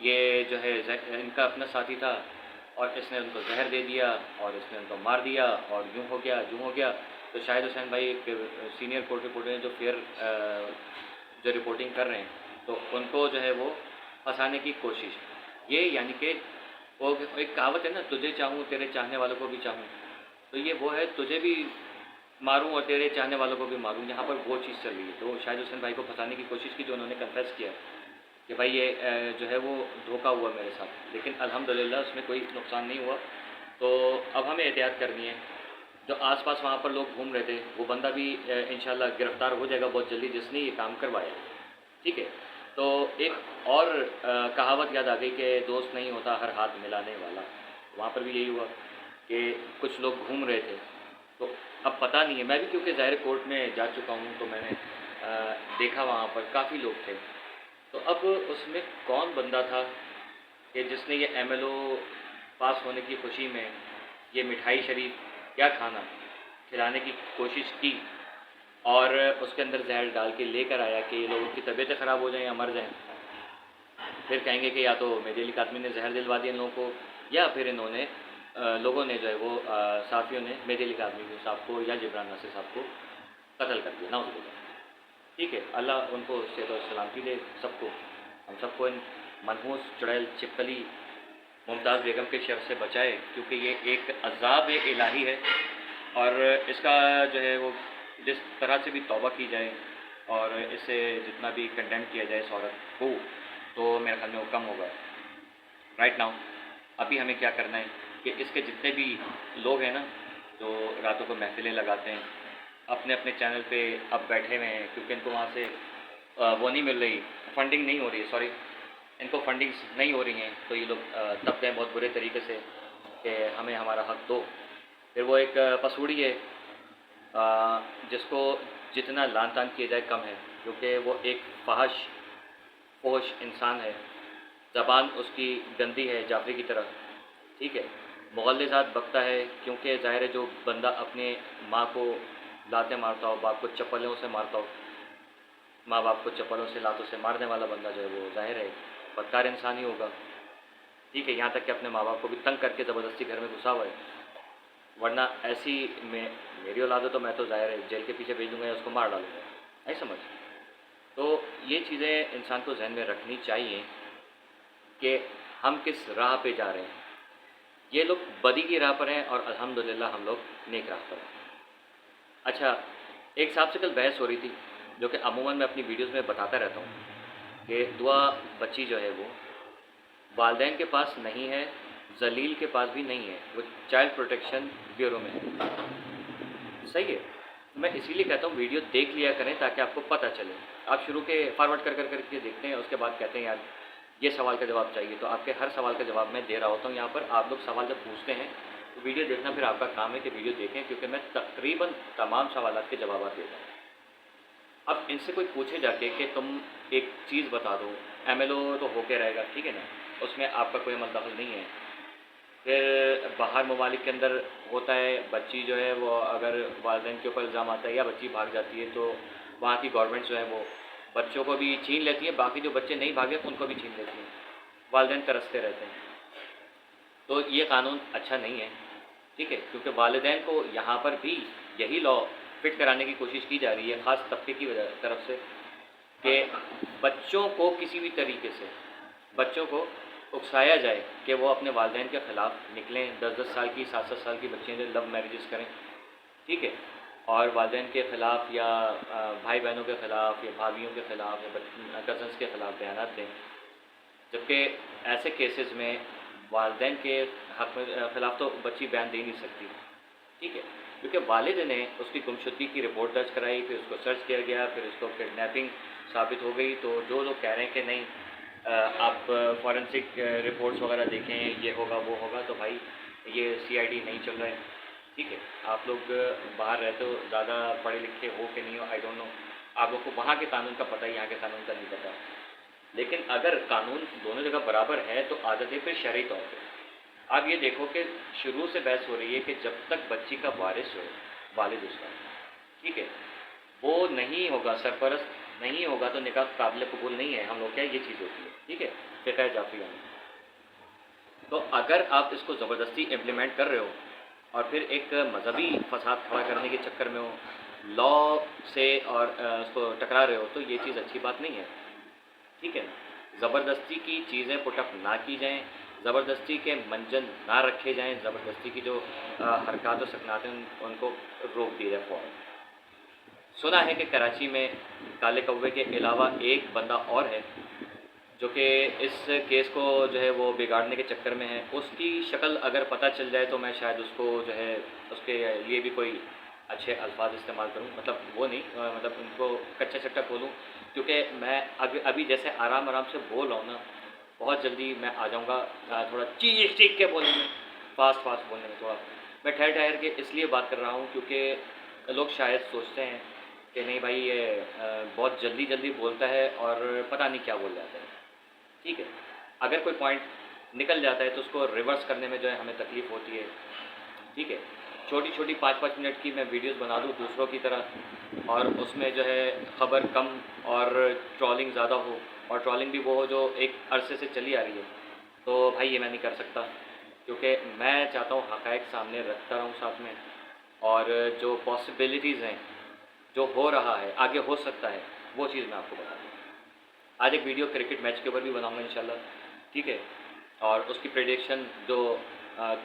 یہ جو ہے ان کا اپنا ساتھی تھا اور اس نے ان کو زہر دے دیا اور اس نے ان کو مار دیا اور یوں ہو گیا یوں ہو گیا. تو شاہد حسین بھائی ایک سینئر کورٹ رپورٹر ہیں جو جو رپورٹنگ کر رہے ہیں, تو ان کو جو ہے وہ پھنسانے کی کوشش. یہ یعنی کہ وہ ایک کہاوت ہے نا, تجھے چاہوں تیرے چاہنے والوں کو بھی چاہوں, تو یہ وہ ہے تجھے بھی ماروں اور تیرے چاہنے والوں کو بھی ماروں. یہاں پر وہ چیز چل رہی ہے. تو شاہد حسین بھائی کو پھنسانے کی کوشش کی جو انہوں نے کنفیس کیا کہ بھائی یہ جو ہے وہ دھوکہ ہوا میرے ساتھ, لیکن الحمدللہ اس میں کوئی نقصان نہیں ہوا. تو اب ہمیں احتیاط کرنی ہے. جو آس پاس وہاں پر لوگ گھوم رہے تھے وہ بندہ بھی انشاءاللہ گرفتار ہو جائے گا بہت جلدی جس نے یہ کام کروایا. ٹھیک ہے. تو ایک اور کہاوت یاد آ گئی کہ دوست نہیں ہوتا ہر ہاتھ ملانے والا. وہاں پر بھی یہی ہوا کہ کچھ لوگ گھوم رہے تھے. تو اب پتہ نہیں ہے, میں بھی کیونکہ ظاہر کورٹ میں جا چکا ہوں تو میں نے دیکھا وہاں پر کافی لوگ تھے. تو اب اس میں کون بندہ تھا کہ جس نے یہ ایم ایل او پاس ہونے کی خوشی میں یہ مٹھائی شریف کیا کھانا کھلانے کی کوشش کی اور اس کے اندر زہر ڈال کے لے کر آیا کہ یہ لوگوں کی طبیعتیں خراب ہو جائیں یا مر جائیں. پھر کہیں گے کہ یا تو میڈیا علی قاسمی نے زہر دلوا دیا ان لوگوں کو, یا پھر انہوں نے لوگوں نے جو ہے وہ صحافیوں نے میڈیا علی قاسمی صاحب کو یا جبران ناصر صاحب کو قتل کر دیا. نعوذ باللہ. ٹھیک ہے, اللہ ان کو صحت و سلامتی دے سب کو, ہم سب کو ان منحوس چڑیل چپکلی ممتاز بیگم کے شر سے بچائے, کیونکہ یہ ایک عذاب الہی ہے. اور اس کا جو ہے وہ جس طرح سے بھی توبہ کی جائے اور اسے جتنا بھی کنڈیم کیا جائے اس عورت کو, تو میرے خیال میں وہ کم ہوگا. رائٹ ناؤ ابھی ہمیں کیا کرنا ہے کہ اس کے جتنے بھی لوگ ہیں نا جو راتوں کو محفلیں لگاتے ہیں اپنے اپنے چینل پہ اب بیٹھے ہوئے ہیں, کیونکہ ان کو وہاں سے وہ نہیں مل رہی, فنڈنگ نہیں ہو رہی ہے, سوری ان کو فنڈنگس نہیں ہو رہی ہیں, تو یہ لوگ دب گئے بہت برے طریقے سے کہ ہمیں ہمارا حق دو. پھر وہ ایک پسوڑی ہے جس کو جتنا لان تان کیا جائے کم ہے, کیونکہ وہ ایک فحش انسان ہے. زبان اس کی گندی ہے جعفری کی طرح. ٹھیک ہے. مغلظات بکتا ہے کیونکہ ظاہر ہے جو بندہ اپنے ماں کو لاتیں مارتا ہو, باپ کو چپلوں سے مارتا ہو, ماں باپ کو چپلوں سے لاتوں سے مارنے والا بندہ جو ہے وہ ظاہر ہے بدکار انسان ہی ہوگا. ٹھیک ہے. یہاں تک کہ اپنے ماں باپ کو بھی تنگ کر کے زبردستی گھر میں گھسا ہوا ہے. ورنہ ایسی میں میری اولاد ہو تو میں تو ظاہر ہے جیل کے پیچھے بھیج دوں گا یا اس کو مار ڈالوں گا, نہیں سمجھ. تو یہ چیزیں انسان کو ذہن میں رکھنی چاہیے کہ ہم کس راہ پہ جا رہے ہیں. یہ لوگ بدی کی راہ پر ہیں اور الحمدللہ ہم لوگ نیک راہ پر ہیں. اچھا, ایک صاحب سے کل بحث ہو رہی تھی جو کہ عموماً میں اپنی ویڈیوز میں بتاتا رہتا ہوں کہ دعا بچی جو ہے وہ والدین کے پاس نہیں ہے, ذلیل کے پاس بھی نہیں ہے, وہ چائلڈ پروٹیکشن بیورو میں ہے. صحیح ہے. میں اسی لیے کہتا ہوں ویڈیو دیکھ لیا کریں تاکہ آپ کو پتہ چلے. آپ شروع کے فارورڈ کر کے دیکھتے ہیں, اس کے بعد کہتے ہیں یار یہ سوال کا جواب چاہیے, تو آپ کے ہر سوال کا جواب میں دے رہا ہوتا ہوں یہاں پر. آپ لوگ سوال جب پوچھتے ہیں تو ویڈیو دیکھنا پھر آپ کا کام ہے کہ ویڈیو دیکھیں, کیونکہ میں تقریباً تمام سوالات کے جوابات دیتا ہوں. اب ان سے کوئی پوچھے جا کے کہ تم ایک چیز بتا دو, ایم ایل او تو ہو کے رہے گا, ٹھیک ہے نا, اس میں آپ کا کوئی عمل دخل نہیں ہے. پھر باہر ممالک کے اندر ہوتا ہے بچی جو ہے وہ اگر والدین کے اوپر الزام آتا ہے یا بچی بھاگ جاتی ہے تو وہاں کی گورنمنٹ جو ہے وہ بچوں کو بھی چھین لیتی ہے, باقی جو بچے نہیں بھاگے ان کو بھی چھین لیتی ہیں. والدین ترستے رہتے ہیں. تو یہ قانون اچھا نہیں ہے. ٹھیک ہے. کیونکہ والدین کو یہاں پر بھی یہی لا فٹ کرانے کی کوشش کی جا رہی ہے خاص طبقے کی طرف سے کہ بچوں کو کسی بھی طریقے سے بچوں کو اکسایا جائے کہ وہ اپنے والدین کے خلاف نکلیں. 10-10 سال کی 7-7 سال کی بچیاں جو لو میرجز کریں, ٹھیک ہے, اور والدین کے خلاف یا بھائی بہنوں کے خلاف یا بھابھیوں کے خلاف یا کزنس کے خلاف بیانات دیں, جبکہ ایسے کیسز میں والدین کے حق میں خلاف تو بچی بیان دے نہیں سکتی. ٹھیک ہے. کیونکہ والد نے اس کی گمشدگی کی رپورٹ درج کرائی, پھر اس کو سرچ کیا گیا, پھر اس کو کڈنیپنگ ثابت ہو گئی. تو جو لوگ کہہ رہے ہیں کہ نہیں آپ فورنسک رپورٹس وغیرہ دیکھیں یہ ہوگا وہ ہوگا, تو بھائی یہ سی آئی ڈی نہیں چل رہا ہے. ٹھیک ہے. آپ لوگ باہر رہتے ہو, زیادہ پڑھے لکھے ہو کہ نہیں ہو آئی ڈونٹ نو, آپ لوگ کو وہاں کے قانون کا پتہ ہے, یہاں کے قانون کا نہیں پتہ. لیکن اگر قانون دونوں جگہ برابر ہے تو عادت ہے پھر شرعی طور پہ. آپ یہ دیکھو کہ شروع سے بحث ہو رہی ہے کہ جب تک بچی کا وارث ہو والد اس کا, ٹھیک ہے, وہ نہیں ہوگا سرپرست نہیں ہوگا تو نکاح قابل قبول نہیں ہے. ہم لوگ کیا یہ چیز ہوتی ہے, ٹھیک ہے, فقہ جعفریہ میں. تو اگر آپ اس کو زبردستی امپلیمنٹ کر رہے ہو اور پھر ایک مذہبی فساد کھڑا کرنے کے چکر میں ہو, لا سے اور اس کو ٹکرا رہے ہو, تو یہ چیز اچھی بات نہیں ہے, ٹھیک ہے نا. زبردستی کی چیزیں پٹ اپ نہ کی جائیں, زبردستی کے منجن نہ رکھے جائیں, زبردستی کی جو حرکات و سکنات ہیں ان کو روک دیا جائے فوراً. سنا ہے کہ کراچی میں کالے کوے کے علاوہ ایک بندہ اور ہے جو کہ اس کیس کو جو ہے وہ بگاڑنے کے چکر میں ہے. اس کی شکل اگر پتہ چل جائے تو میں شاید اس کو جو ہے اس کے لیے بھی کوئی اچھے الفاظ استعمال کروں, مطلب وہ نہیں, مطلب ان کو کچا چٹا کھولوں, کیونکہ میں ابھی جیسے آرام سے بول رہا ہوں نا, بہت جلدی میں آ جاؤں گا تھوڑا چیخ کے بولنے میں, فاسٹ بولنے میں. تھوڑا میں ٹھہر کے اس لیے بات کر رہا ہوں کیونکہ لوگ شاید سوچتے ہیں کہ نہیں بھائی یہ بہت جلدی بولتا ہے اور پتہ نہیں کیا بول جاتا ہے, ٹھیک ہے. اگر کوئی پوائنٹ نکل جاتا ہے تو اس کو ریورس کرنے میں جو ہے ہمیں تکلیف ہوتی ہے, ٹھیک ہے. چھوٹی 5 منٹ کی میں ویڈیوز بنا دوں دوسروں کی طرح, اور اس میں جو ہے خبر کم اور ٹرولنگ زیادہ ہو, اور ٹرولنگ بھی وہ ہو جو ایک عرصے سے چلی آ رہی ہے, تو بھائی یہ میں نہیں کر سکتا, کیونکہ میں چاہتا ہوں حقائق سامنے رکھتا رہوں ساتھ میں, اور جو پاسبلٹیز ہیں, جو ہو رہا ہے آگے ہو سکتا ہے, وہ چیز میں آپ کو بتا دوں. آج ایک ویڈیو کرکٹ میچ کے اوپر بھی بناؤں گا انشاءاللہ, ٹھیک ہے, اور اس کی پریڈکشن جو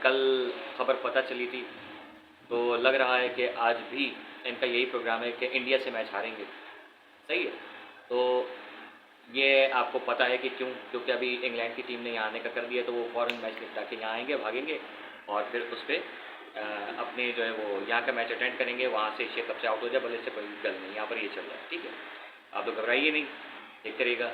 کل خبر پتہ چلی تھی, تو لگ رہا ہے کہ آج بھی ان کا یہی پروگرام ہے کہ انڈیا سے میچ ہاریں گے, صحیح ہے. تو یہ آپ کو پتہ ہے کہ کیونکہ ابھی انگلینڈ کی ٹیم نے یہاں آنے کا کر دیا, تو وہ فوراً میچ نپٹا کے یہاں آئیں گے, بھاگیں گے, اور پھر اس پہ اپنے جو ہے وہ یہاں کا میچ اٹینڈ کریں گے. وہاں سے ایشیا کپ سے آؤٹ ہو جائے بھلے سے کوئی گل نہیں, یہاں پر یہ چل رہا ہے, ٹھیک ہے. آپ تو گھبرائیے نہیں, دیکھتے رہیے گا.